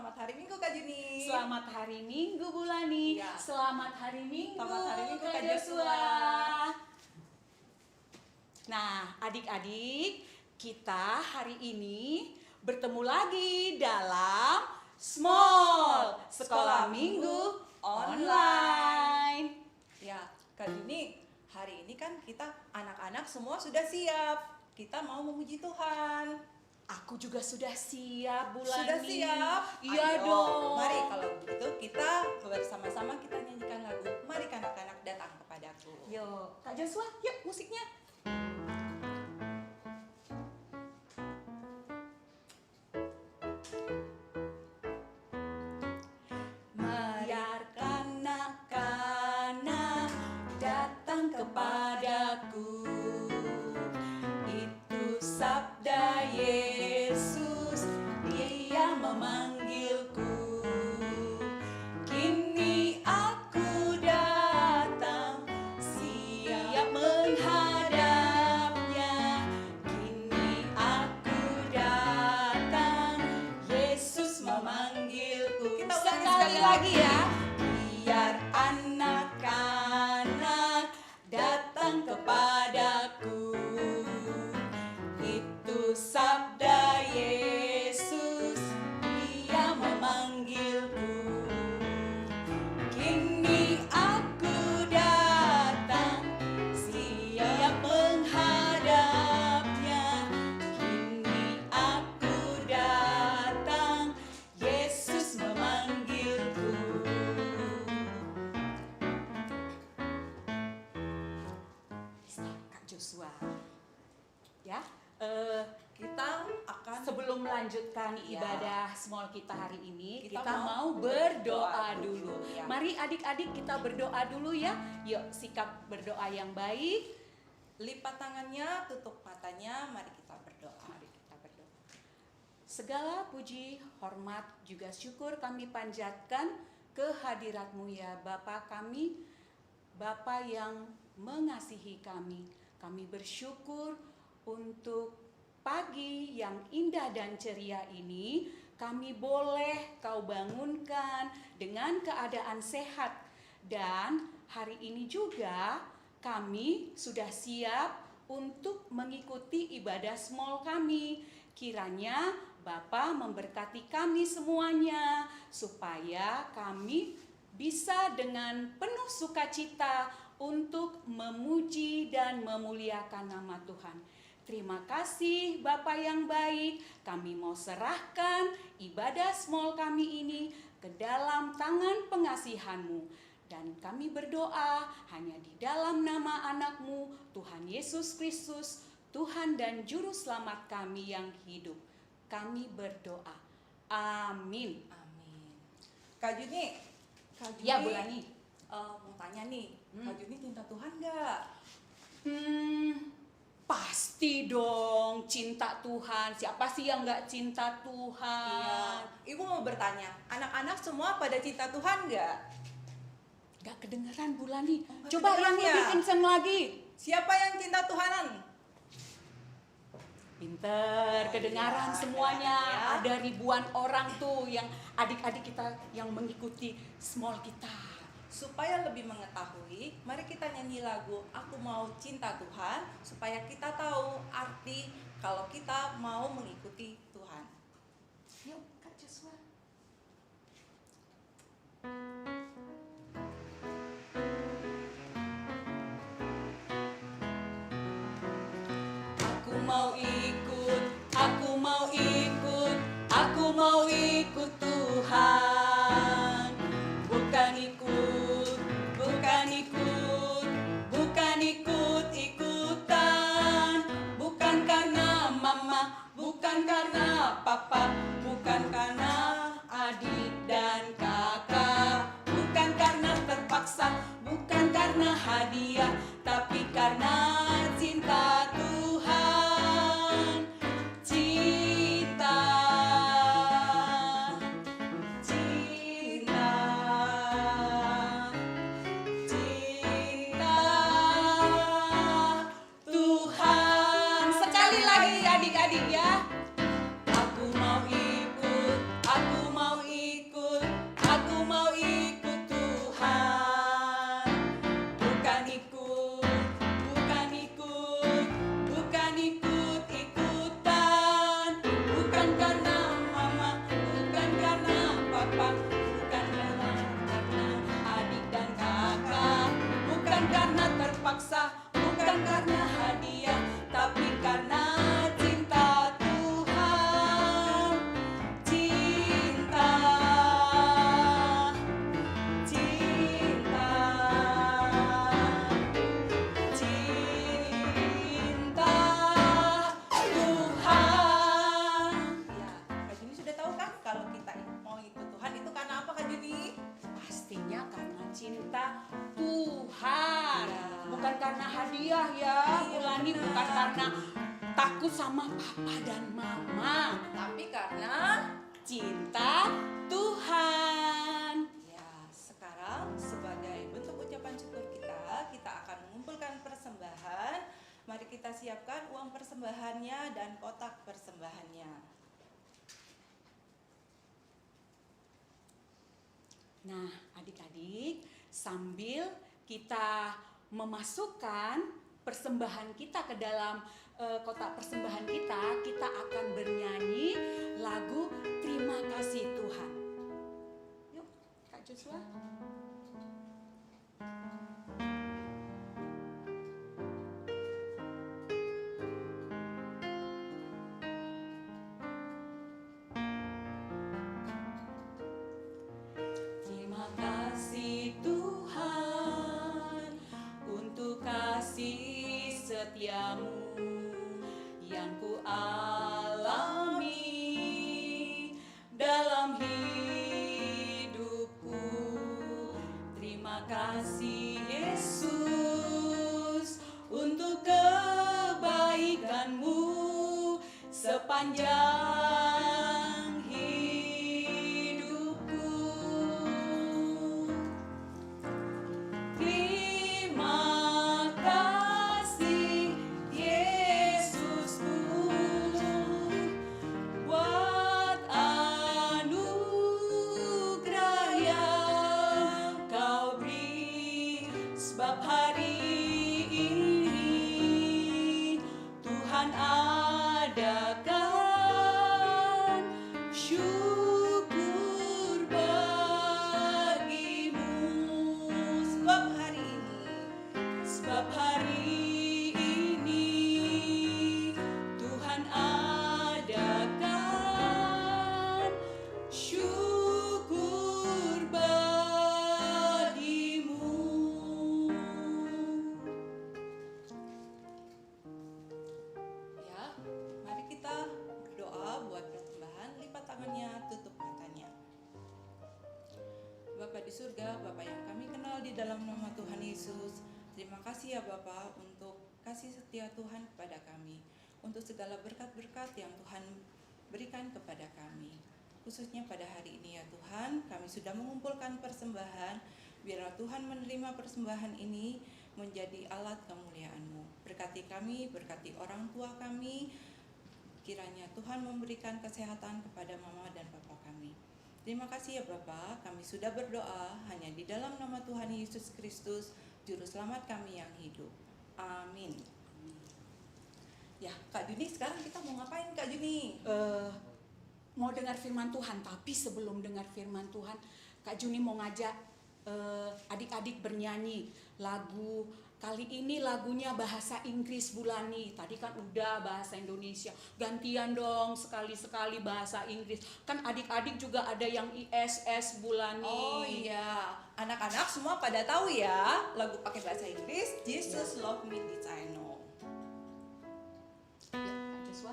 Selamat hari Minggu Kak Juni. Selamat hari Minggu Bulani. Iya. Selamat hari Minggu, Selamat hari Minggu, Kak Kak Joshua. Joshua. Nah, adik-adik, kita hari ini bertemu lagi dalam Small Sekolah Minggu Online. Ya, Kak Juni, hari ini kan kita anak-anak semua sudah siap. Kita mau memuji Tuhan. Aku juga sudah siap, Bulani. Sudah siap? Iya Ayo, dong. Mari kalau begitu kita bersama-sama kita nyanyikan lagu Mari Kanak-kanak Datang Kepadaku. Yuk, Kak Joshua, yuk musiknya. Biarkan anak-anak datang kepadaku. Itu sabda Yesus, Dia memanggilku. Kini aku datang, siap menghadapnya. Kini aku datang, Yesus memanggilku. Kita ulangi Sekali sekali. lagi ya. Biar anak-anak datang kepadaku. Itu sabda Yesus, Dia memanggilku. Kini aku datang, siap menghadapnya. Kini aku datang, Yesus memanggilku. Kak Joshua, ya, Kita akan sebelum melanjutkan Iya. ibadah small kita hari ini, Kita kita mau mau berdoa berdoa dulu. dulu, ya. Mari adik-adik kita berdoa dulu ya. Yuk, sikap berdoa yang baik. lipat tangannya, tutup matanya, mari kita berdoa. Mari kita berdoa. Segala puji, hormat, juga syukur kami panjatkan kehadirat-Mu ya Bapa kami, Bapa yang mengasihi kami. Kami bersyukur untuk pagi yang indah dan ceria ini, kami boleh Kau bangunkan dengan keadaan sehat. Dan hari ini juga kami sudah siap untuk mengikuti ibadah small kami. Kiranya Bapa memberkati kami semuanya, supaya kami bisa dengan penuh sukacita untuk memuji dan memuliakan nama Tuhan. Terima kasih Bapa yang baik, kami mau serahkan ibadah small kami ini ke dalam tangan pengasihan-Mu. Dan kami berdoa hanya di dalam nama anak-Mu, Tuhan Yesus Kristus, Tuhan dan Juru Selamat kami yang hidup. Kami berdoa. Amin. Amin. Kak Juni, Ya, Bulani. mau tanya nih, Kak Juni cinta Tuhan nggak? Pasti dong cinta Tuhan. Siapa sih yang nggak cinta Tuhan? Ibu mau bertanya, anak-anak semua pada cinta Tuhan nggak? Nggak kedengeran Bulani. Oh, nggak Coba yang kedengeran lebih ya? kenceng lagi. Siapa yang cinta Tuhanan? Pinter, kedengaran Iya, semuanya. ya. Ada ribuan orang tuh yang adik-adik kita yang mengikuti small kita. Supaya lebih mengetahui, mari kita nyanyi lagu Aku Mau Cinta Tuhan, supaya kita tahu arti kalau kita mau mengikuti Tuhan. Yuk, Kak Joshua. Aku mau ikut, aku mau ikut, aku mau ikut Tuhan. Bukan ikut, bukan ikut, bukan ikut-ikutan. Bukan karena mama, bukan karena papa, bukan karena adik dan kakak. Bukan karena terpaksa, bukan karena hadiah, tapi karena cinta Tuhan. karena hadiah ya, Bulani, bukan karena takut sama papa dan mama, tapi karena cinta Tuhan. ya, sekarang sebagai bentuk ucapan syukur kita akan mengumpulkan persembahan. Mari kita siapkan uang persembahannya dan kotak persembahannya. Nah, adik-adik, sambil kita memasukkan persembahan kita ke dalam kotak persembahan kita akan bernyanyi lagu Terima Kasih Tuhan. Yuk, Kak Joshua. Terima kasih Tuhan untuk kasih setiamu yang ku alami dalam hidupku. Terima kasih Yesus untuk kebaikanmu sepanjang hidupku. Terima kasih Yesusku buat anugerah yang kau beri, sebab hari ini Tuhan adakan syukur bagimu. Sebab hari ini Tuhan adakan syukur bagimu. Ya, mari kita berdoa buat persembahan. Lipat tangannya, tutup matanya. Bapa di surga, Bapa yang kami kenal di dalam nama Tuhan Yesus, terima kasih ya Bapa untuk kasih setia Tuhan kepada kami, untuk segala berkat-berkat yang Tuhan berikan kepada kami. Khususnya pada hari ini ya Tuhan, kami sudah mengumpulkan persembahan. Biarlah Tuhan menerima persembahan ini menjadi alat kemuliaan-Mu. Berkati kami, berkati orang tua kami. Kiranya Tuhan memberikan kesehatan kepada mama dan papa kami. Terima kasih ya Bapa, kami sudah berdoa hanya di dalam nama Tuhan Yesus Kristus, Juru Selamat kami yang hidup. Amin. Ya, Kak Juni, sekarang kita mau ngapain Kak Juni? Mau dengar firman Tuhan, tapi sebelum dengar firman Tuhan, Kak Juni mau ngajak adik-adik bernyanyi lagu. Kali ini lagunya bahasa Inggris Bulani. Tadi kan udah bahasa Indonesia. Gantian dong sekali-sekali bahasa Inggris. Kan adik-adik juga ada yang ISS Bulani. Oh iya, anak-anak semua pada tahu ya lagu pakai bahasa Inggris, Jesus Love Me This I Know. Ya, Kak Joshua.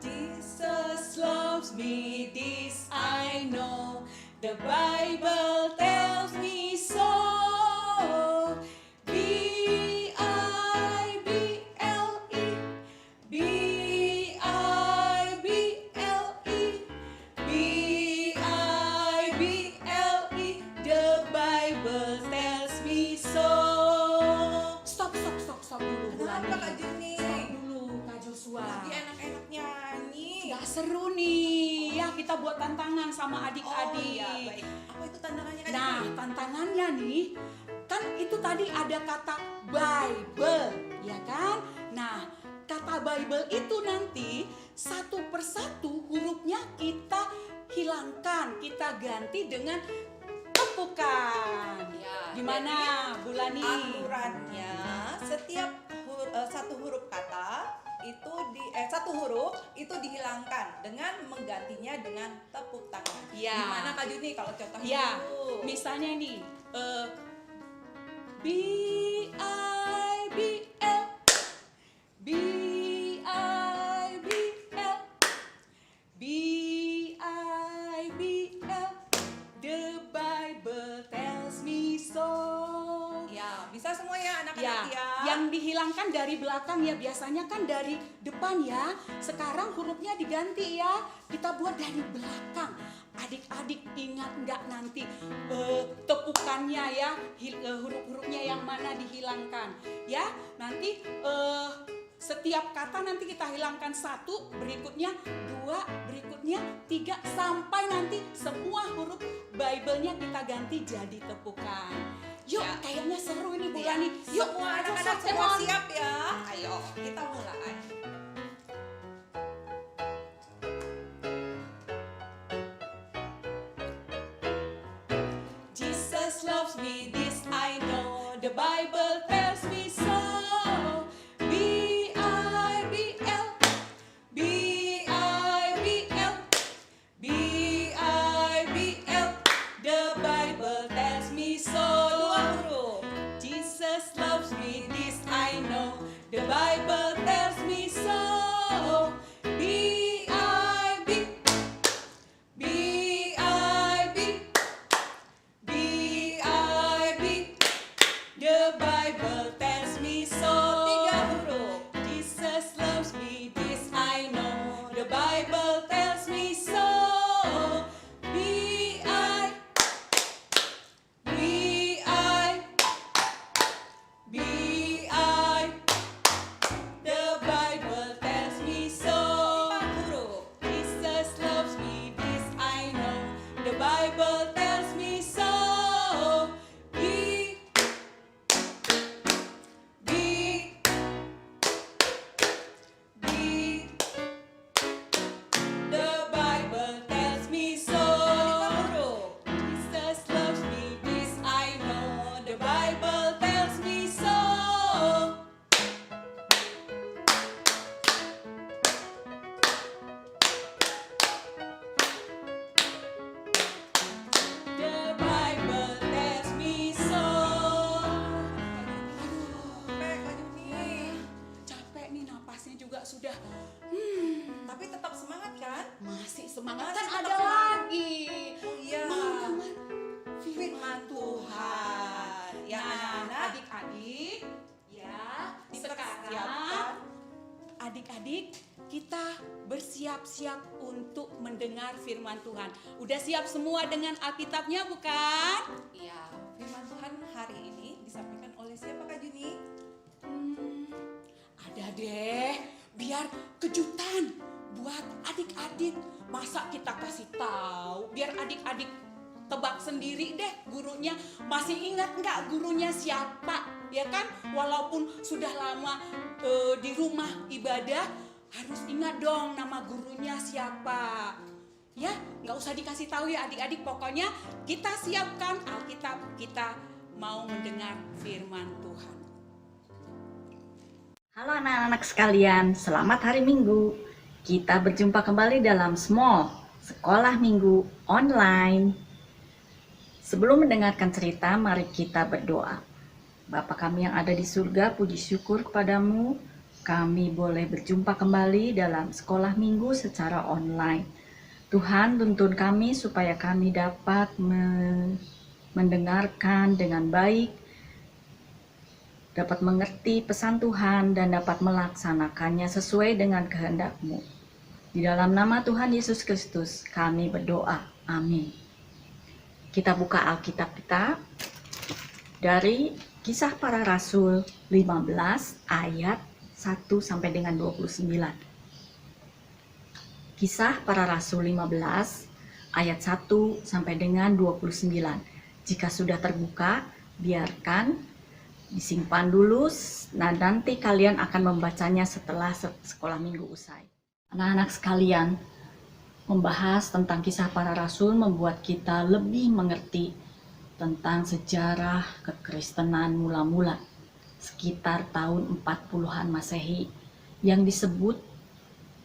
Jesus loves me, this I know. The Bible tells me so. B-I-B-L-E, B-I-B-L-E, B-I-B-L-E. The Bible tells me so. Stop dulu, Kenapa Bulani. Kak Juni? Stop dulu, Kak Joshua. Lagi enak-enak nyanyi. Gak seru nih, ya kita buat tantangan sama adik-adik. Oh iya, baik. Apa itu tantangannya Kak Nah, Juni? tantangannya nih, kan itu tadi ada kata Bible, ya kan? Nah, kata Bible itu nanti satu persatu hurufnya kita hilangkan, kita ganti dengan tepukan. Ya, Gimana, Bulani? aturannya setiap satu huruf kata itu satu huruf itu dihilangkan dengan menggantinya dengan tepuk tangan. Ya. Gimana Kak Juni kalau contohnya Ya, dulu? misalnya nih, B-I-B-L, B-I-B-L, Yang dihilangkan dari belakang ya, biasanya kan dari depan ya. Sekarang hurufnya diganti ya, kita buat dari belakang. Adik-adik ingat nggak nanti tepukannya ya, huruf-hurufnya yang mana dihilangkan ya. Nanti setiap kata nanti kita hilangkan 1, berikutnya 2, berikutnya 3, sampai nanti semua huruf Bible-nya kita ganti jadi tepukan. Yuk, Ya. kayaknya seru ini Bu Ya, Rani. Yuk, semua anak-anak semua siap ya. Ayo, kita mulai. Jesus loves me, this I know. The Bible tells me so. B-I-B-L, B-I-B-L, B-I-B-L. The Bible tells me so. 2 huruf. Jesus loves me, this I know. The Bible tells me so. B-I-B, B-I-B, B-I-B. The Bible tells me so. 3 huruf. Jesus loves me, this I know. The Bible tells me so. B-I, B-I, B-I. The Bible tells me so. 4 huruf. Jesus loves me, this I know. The Bible tells me so. B, B, B. The Bible tells me so. 5 huruf. Jesus loves me, this I know. The Bible tells me so. The Bible tells me so. Capek Kak Juni. Capek nih, napasnya juga sudah. Tapi tetap semangat kan? Masih semangat, Masih kan tetap ada semangat. lagi. Oh iya. Mau dengar Firman Tuhan. Ya Nah, anak-anak, adik-adik, ya dipersiapkan. sekarang adik-adik kita bersiap-siap untuk mendengar firman Tuhan. Udah siap semua dengan Alkitabnya bukan? Iya, firman Tuhan hari ini disampaikan oleh siapa Kak Juni? Ada deh, biar kejutan buat adik-adik. Masa kita kasih tahu, biar adik-adik tebak sendiri deh gurunya. Masih ingat nggak gurunya siapa? Ya kan, walaupun sudah lama di rumah ibadah, harus ingat dong nama gurunya siapa. Ya, nggak usah dikasih tahu ya adik-adik. Pokoknya kita siapkan Alkitab, kita mau mendengar firman Tuhan. Halo anak-anak sekalian, selamat hari Minggu. Kita berjumpa kembali dalam Small Sekolah Minggu Online. Sebelum mendengarkan cerita, mari kita berdoa. Bapa kami yang ada di surga, puji syukur kepadamu. Kami boleh berjumpa kembali dalam sekolah minggu secara online. Tuhan, tuntun kami supaya kami dapat mendengarkan dengan baik, dapat mengerti pesan Tuhan dan dapat melaksanakannya sesuai dengan kehendak-Mu. Di dalam nama Tuhan Yesus Kristus kami berdoa. Amin. Kita buka Alkitab kita dari Kisah Para Rasul 15 ayat 1 sampai dengan 29. Kisah Para Rasul 15 ayat 1 sampai dengan 29. Jika sudah terbuka, biarkan disimpan dulu, nah nanti kalian akan membacanya setelah sekolah minggu usai. Anak-anak sekalian, membahas tentang kisah para rasul membuat kita lebih mengerti tentang sejarah kekristenan mula-mula sekitar tahun 40-an Masehi, yang disebut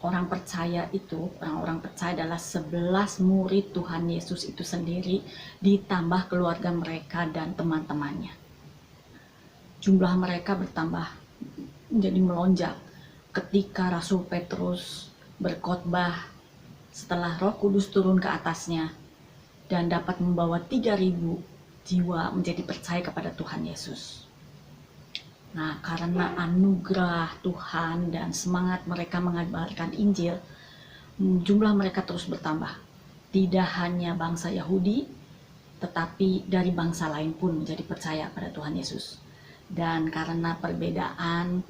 orang percaya itu, orang-orang percaya adalah 11 murid Tuhan Yesus itu sendiri, ditambah keluarga mereka dan teman-temannya. Jumlah mereka bertambah menjadi melonjak ketika Rasul Petrus berkhotbah setelah Roh Kudus turun ke atasnya dan dapat membawa 3.000 jiwa menjadi percaya kepada Tuhan Yesus. Nah, karena anugerah Tuhan dan semangat mereka mengabarkan Injil, jumlah mereka terus bertambah. Tidak hanya bangsa Yahudi, tetapi dari bangsa lain pun menjadi percaya pada Tuhan Yesus. Dan karena perbedaan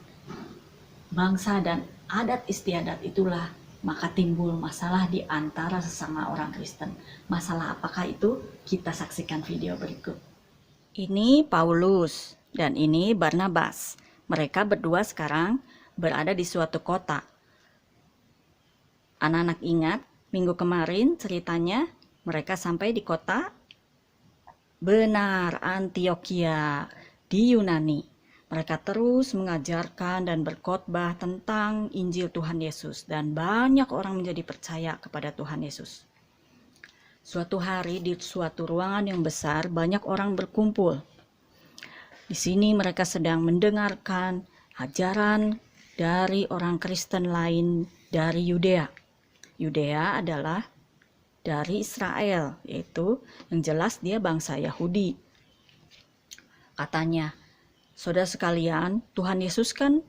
bangsa dan adat istiadat itulah, maka timbul masalah di antara sesama orang Kristen. Masalah apakah itu? Kita saksikan video berikut. Ini Paulus dan ini Barnabas. Mereka berdua sekarang berada di suatu kota. Anak-anak ingat minggu kemarin ceritanya mereka sampai di kota benar Antiokhia di Yunani. Mereka terus mengajarkan dan berkhotbah tentang Injil Tuhan Yesus dan banyak orang menjadi percaya kepada Tuhan Yesus. Suatu hari di suatu ruangan yang besar banyak orang berkumpul. Di sini mereka sedang mendengarkan ajaran dari orang Kristen lain dari Yudea. Yudea adalah dari Israel, yaitu yang jelas dia bangsa Yahudi. Katanya, saudara sekalian, Tuhan Yesus kan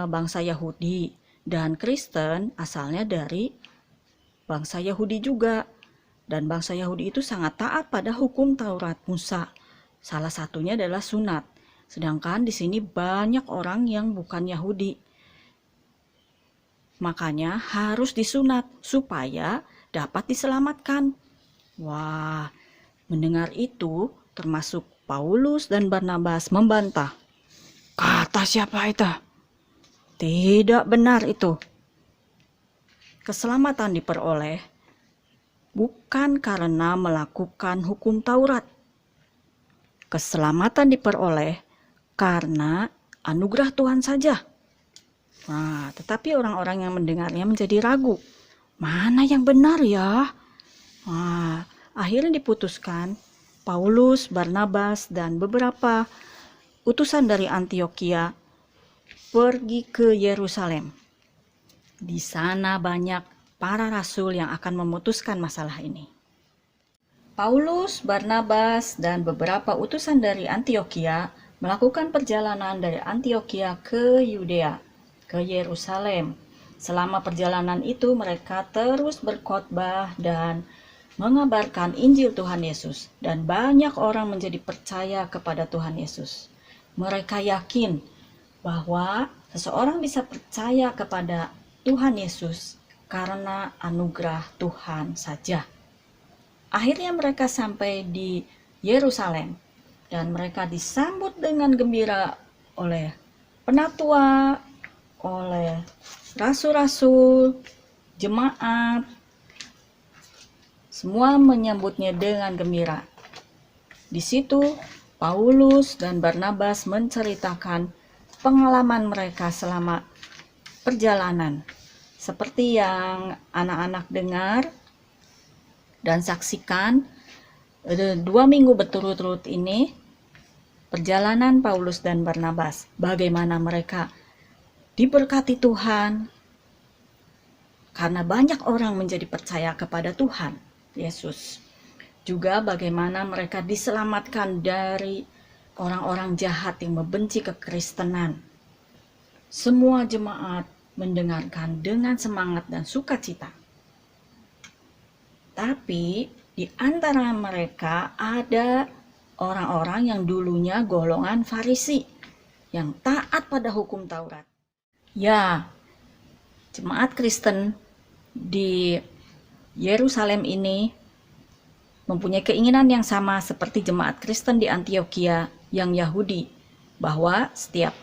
bangsa Yahudi dan Kristen asalnya dari bangsa Yahudi juga. Dan bangsa Yahudi itu sangat taat pada hukum Taurat Musa. Salah satunya adalah sunat. Sedangkan di sini banyak orang yang bukan Yahudi. Makanya harus disunat supaya dapat diselamatkan. Wah, mendengar itu termasuk Paulus dan Barnabas membantah. Kata siapa itu? Tidak benar itu. Keselamatan diperoleh bukan karena melakukan hukum Taurat. Keselamatan diperoleh karena anugerah Tuhan saja. Nah, tetapi orang-orang yang mendengarnya menjadi ragu. Mana yang benar ya? Nah, akhirnya diputuskan Paulus, Barnabas, dan beberapa utusan dari Antiokhia pergi ke Yerusalem. Di sana banyak para rasul yang akan memutuskan masalah ini. Paulus, Barnabas, dan beberapa utusan dari Antiokhia melakukan perjalanan dari Antiokhia ke Yudea, ke Yerusalem. Selama perjalanan itu mereka terus berkhotbah dan mengabarkan Injil Tuhan Yesus, dan banyak orang menjadi percaya kepada Tuhan Yesus. Mereka yakin bahwa seseorang bisa percaya kepada Tuhan Yesus karena anugerah Tuhan saja. Akhirnya mereka sampai di Yerusalem dan mereka disambut dengan gembira oleh penatua, oleh rasul-rasul, jemaat. Semua menyambutnya dengan gembira. Di situ Paulus dan Barnabas menceritakan pengalaman mereka selama perjalanan. Seperti yang anak-anak dengar dan saksikan 2 minggu berturut-turut ini, perjalanan Paulus dan Barnabas, bagaimana mereka diberkati Tuhan karena banyak orang menjadi percaya kepada Tuhan Yesus. Juga bagaimana mereka diselamatkan dari orang-orang jahat yang membenci kekristenan. Semua jemaat mendengarkan dengan semangat dan sukacita. Tapi di antara mereka ada orang-orang yang dulunya golongan Farisi yang taat pada hukum Taurat. Ya, jemaat Kristen di Yerusalem ini mempunyai keinginan yang sama seperti jemaat Kristen di Antiokhia yang Yahudi, bahwa setiap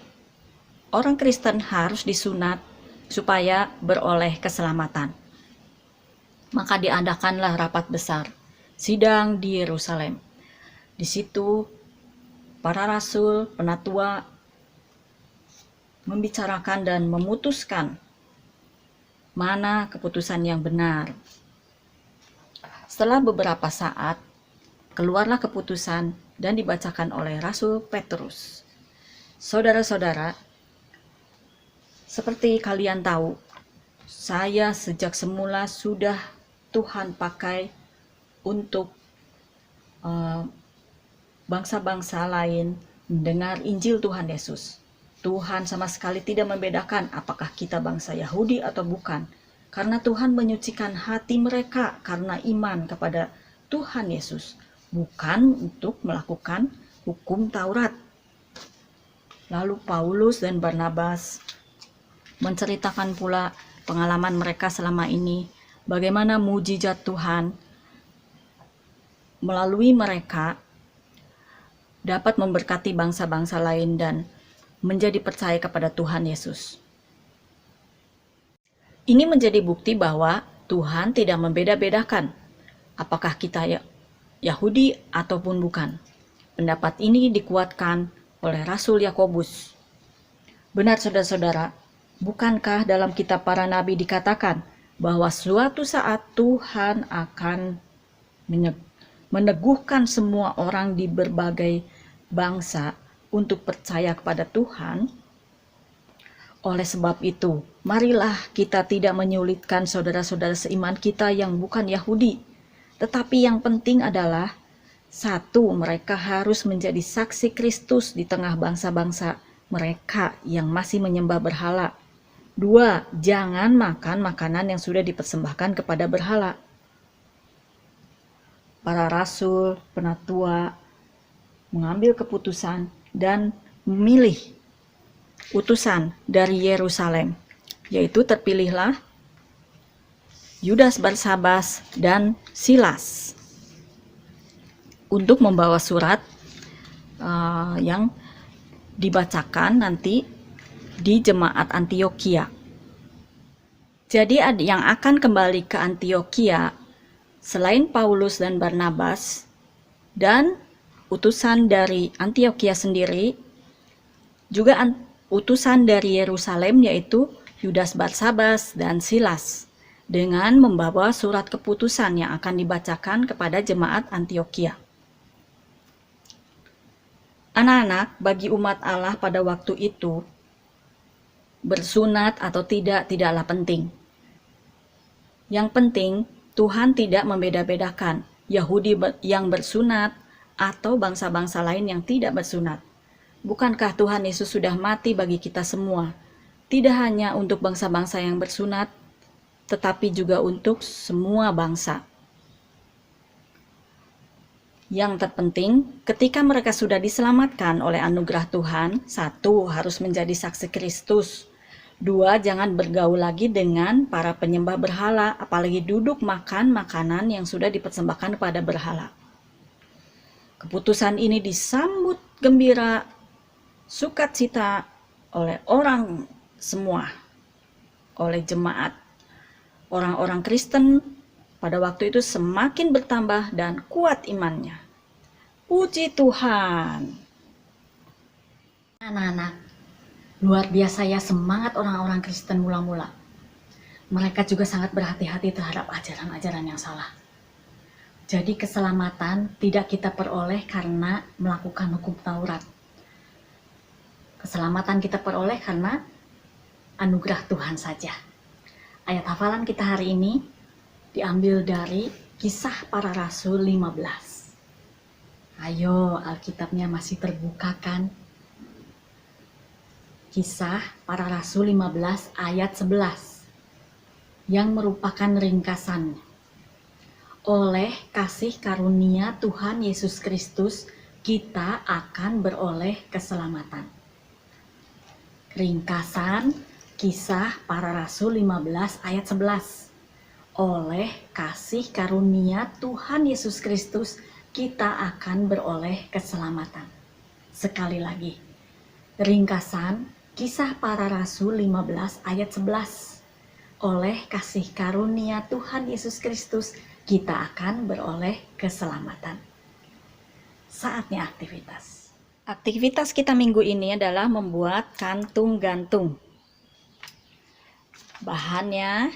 orang Kristen harus disunat supaya beroleh keselamatan. Maka diadakanlah rapat besar, sidang di Yerusalem. Di situ para rasul, penatua membicarakan dan memutuskan mana keputusan yang benar. Setelah beberapa saat, keluarlah keputusan dan dibacakan oleh Rasul Petrus. Saudara-saudara, seperti kalian tahu, saya sejak semula sudah Tuhan pakai untuk bangsa-bangsa lain mendengar Injil Tuhan Yesus. Tuhan sama sekali tidak membedakan apakah kita bangsa Yahudi atau bukan, karena Tuhan menyucikan hati mereka karena iman kepada Tuhan Yesus, bukan untuk melakukan hukum Taurat. Lalu Paulus dan Barnabas menceritakan pula pengalaman mereka selama ini, bagaimana mujizat Tuhan melalui mereka dapat memberkati bangsa-bangsa lain dan menjadi percaya kepada Tuhan Yesus. Ini menjadi bukti bahwa Tuhan tidak membeda-bedakan apakah kita Yahudi ataupun bukan. Pendapat ini dikuatkan oleh Rasul Yakobus. Benar saudara-saudara, bukankah dalam kitab para nabi dikatakan bahwa suatu saat Tuhan akan meneguhkan semua orang di berbagai bangsa untuk percaya kepada Tuhan? Oleh sebab itu, marilah kita tidak menyulitkan saudara-saudara seiman kita yang bukan Yahudi. Tetapi yang penting adalah, satu, mereka harus menjadi saksi Kristus di tengah bangsa-bangsa mereka yang masih menyembah berhala. Dua, jangan makan makanan yang sudah dipersembahkan kepada berhala. Para rasul, penatua, mengambil keputusan dan memilih utusan dari Yerusalem, yaitu terpilihlah Yudas Barsabas dan Silas untuk membawa surat yang dibacakan nanti di jemaat Antiokhia. Jadi yang akan kembali ke Antiokhia selain Paulus dan Barnabas dan utusan dari Antiokhia sendiri, juga utusan dari Yerusalem yaitu Yudas Barsabas dan Silas, dengan membawa surat keputusan yang akan dibacakan kepada jemaat Antiokhia. Anak-anak, bagi umat Allah pada waktu itu, bersunat atau tidaklah penting. Yang penting, Tuhan tidak membeda-bedakan Yahudi yang bersunat atau bangsa-bangsa lain yang tidak bersunat. Bukankah Tuhan Yesus sudah mati bagi kita semua? Tidak hanya untuk bangsa-bangsa yang bersunat, tetapi juga untuk semua bangsa. Yang terpenting, ketika mereka sudah diselamatkan oleh anugerah Tuhan, satu, harus menjadi saksi Kristus. Dua, jangan bergaul lagi dengan para penyembah berhala, apalagi duduk makan makanan yang sudah dipersembahkan kepada berhala. Keputusan ini disambut gembira, sukacita oleh orang semua, oleh jemaat. Orang-orang Kristen pada waktu itu semakin bertambah dan kuat imannya. Puji Tuhan. Anak-anak, luar biasa ya semangat orang-orang Kristen mula-mula. Mereka juga sangat berhati-hati terhadap ajaran-ajaran yang salah. Jadi keselamatan tidak kita peroleh karena melakukan hukum Taurat. Keselamatan kita peroleh karena anugerah Tuhan saja. Ayat hafalan kita hari ini diambil dari Kisah Para Rasul 15. Ayo, Alkitabnya masih terbuka kan? Kisah Para Rasul 15 ayat 11 yang merupakan ringkasan. Oleh kasih karunia Tuhan Yesus Kristus, kita akan beroleh keselamatan. Ringkasan Kisah Para Rasul 15 ayat 11. Oleh kasih karunia Tuhan Yesus Kristus, kita akan beroleh keselamatan. Sekali lagi, ringkasan Kisah Para Rasul 15 ayat 11. Oleh kasih karunia Tuhan Yesus Kristus, kita akan beroleh keselamatan. Saatnya aktivitas. Aktivitas kita minggu ini adalah membuat kantung gantung. Bahannya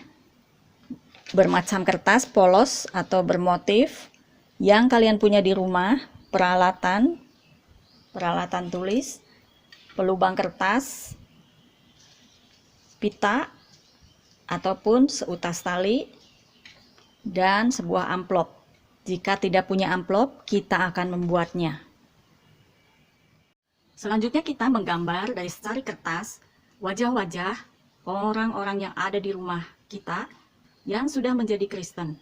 bermacam kertas polos atau bermotif yang kalian punya di rumah, peralatan tulis, pelubang kertas, pita ataupun seutas tali, dan sebuah amplop. Jika tidak punya amplop, kita akan membuatnya. Selanjutnya kita menggambar dari secari kertas wajah-wajah orang-orang yang ada di rumah kita yang sudah menjadi Kristen.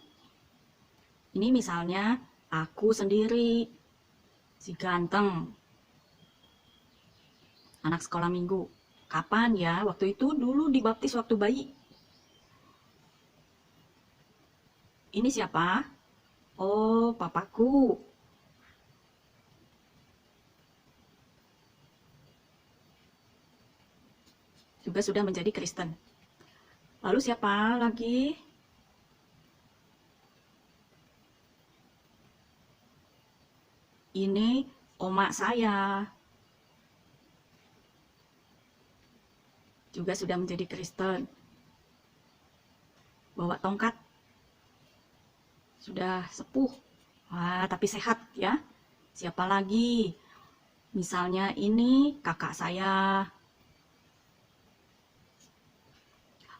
Ini misalnya aku sendiri, si ganteng, anak sekolah minggu. Kapan ya? Waktu itu dulu dibaptis waktu bayi. Ini siapa? Oh, papaku. Juga sudah menjadi Kristen. Lalu siapa lagi? Ini oma saya. Juga sudah menjadi Kristen. Bawa tongkat. Sudah sepuh. Wah, tapi sehat ya. Siapa lagi? Misalnya ini kakak saya.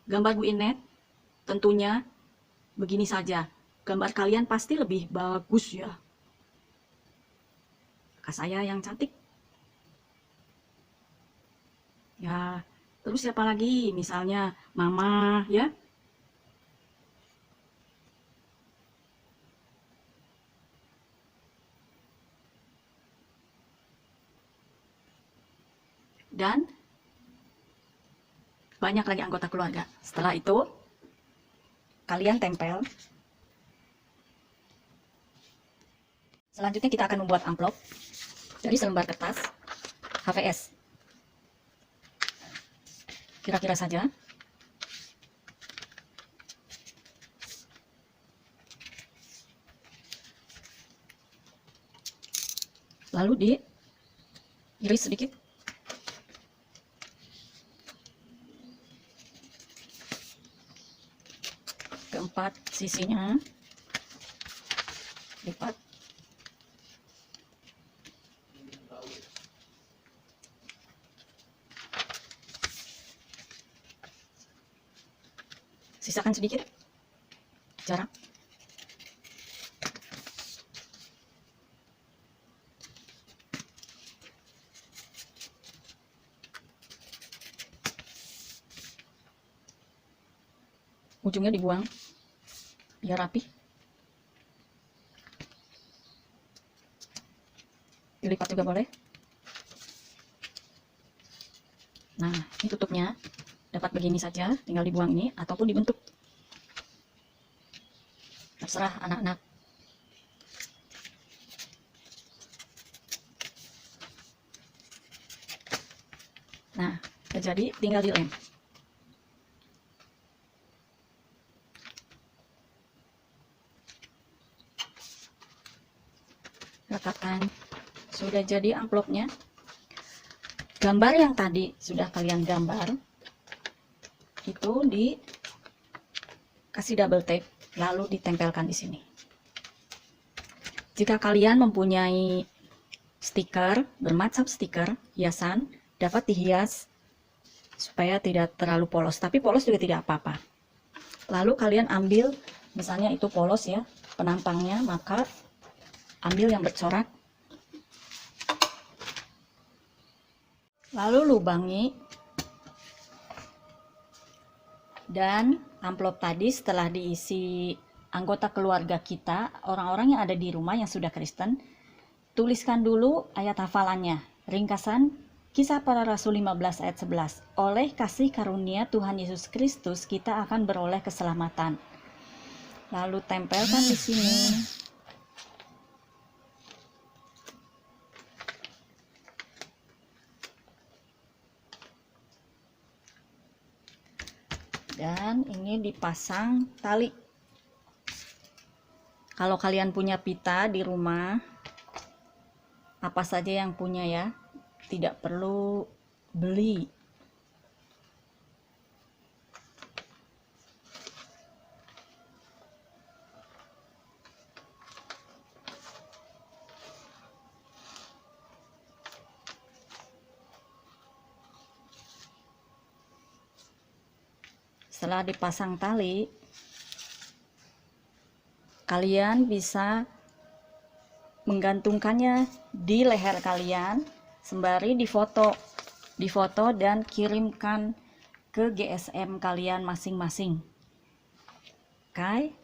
Gambar Bu Inet tentunya begini saja. Gambar kalian pasti lebih bagus ya. Kakak saya yang cantik. Ya, terus siapa lagi? Misalnya mama ya. Dan banyak lagi anggota keluarga. Setelah itu, kalian tempel. Selanjutnya kita akan membuat amplop dari selembar kertas HVS. Kira-kira saja. Lalu diiris sedikit. Keempat sisinya lipat. Sisakan sedikit jarak. Ujungnya dibuang biar rapi. Dilipat juga boleh. Nah, ini tutupnya dapat begini saja, tinggal dibuang ini ataupun dibentuk. Terserah anak-anak. Nah, udah jadi, tinggal dilem. Letakkan. Sudah jadi amplopnya. Gambar yang tadi sudah kalian gambar itu dikasih double tape lalu ditempelkan di sini. Jika kalian mempunyai stiker, bermacam stiker, hiasan, dapat dihias supaya tidak terlalu polos, tapi polos juga tidak apa-apa. Lalu kalian ambil, misalnya itu polos ya penampangnya, maka ambil yang bercorak, lalu lubangi, dan amplop tadi setelah diisi anggota keluarga kita, orang-orang yang ada di rumah yang sudah Kristen, tuliskan dulu ayat hafalannya, ringkasan Kisah Para Rasul 15 ayat 11. Oleh kasih karunia Tuhan Yesus Kristus kita akan beroleh keselamatan. Lalu tempelkan di sini. Dan ini dipasang tali. Kalau kalian punya pita di rumah, apa saja yang punya ya, tidak perlu beli. Setelah dipasang tali, kalian bisa menggantungkannya di leher kalian sembari difoto dan kirimkan ke GSM kalian masing-masing. Oke.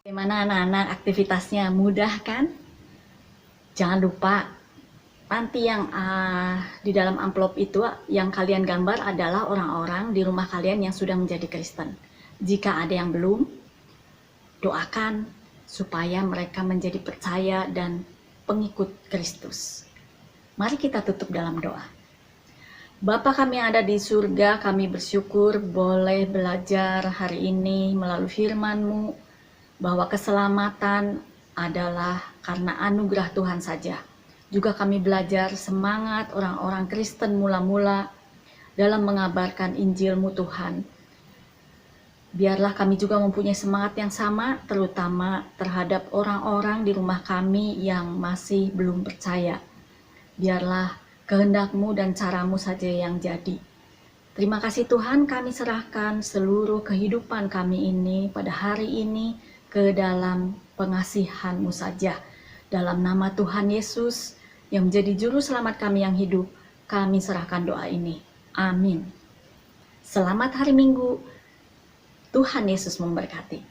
Bagaimana anak-anak aktivitasnya? Mudah kan? Jangan lupa nanti yang di dalam amplop itu yang kalian gambar adalah orang-orang di rumah kalian yang sudah menjadi Kristen. Jika ada yang belum, doakan supaya mereka menjadi percaya dan pengikut Kristus. Mari kita tutup dalam doa. Bapa kami yang ada di surga, kami bersyukur boleh belajar hari ini melalui firman-Mu bahwa keselamatan adalah karena anugerah Tuhan saja. Juga kami belajar semangat orang-orang Kristen mula-mula dalam mengabarkan Injil-Mu Tuhan. Biarlah kami juga mempunyai semangat yang sama, terutama terhadap orang-orang di rumah kami yang masih belum percaya. Biarlah kehendak-Mu dan cara-Mu saja yang jadi. Terima kasih Tuhan, kami serahkan seluruh kehidupan kami ini pada hari ini ke dalam pengasihan-Mu saja. Dalam nama Tuhan Yesus yang menjadi juru selamat kami yang hidup, kami serahkan doa ini. Amin. Selamat hari Minggu. Tuhan Yesus memberkati.